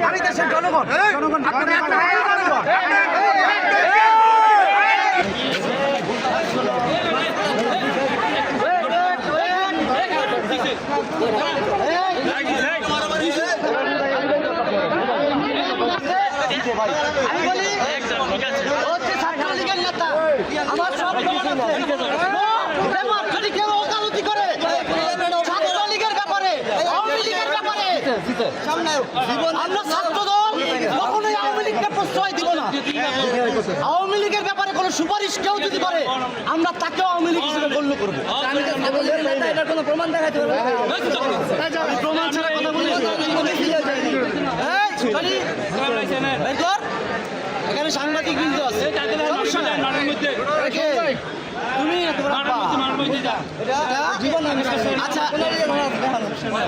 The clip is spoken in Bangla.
আমি দেশের জনগণ। আমি বলি হচ্ছে ছাত্রলীগের নেতা আমার সব যদি কেউ ওকালতি করে ছাত্রলীগের ব্যাপারে আওয়ামী লীগের ব্যাপারে আমরা ছাত্র দল কখনোই আওয়ামী লীগকে প্রশ্রয় দিব না। আওয়ামী লীগের ব্যাপারে কোনো সুপারিশ কেউ যদি করে আমরা তাকেও আওয়ামী লীগ হিসেবে গণ্য করবো। এটার কোনো প্রমাণ দেখাতে পারবে? প্রমাণ ছাড়া কথা বলি এখানে সাংবাদিক বিন্দু আছে তুমি আচ্ছা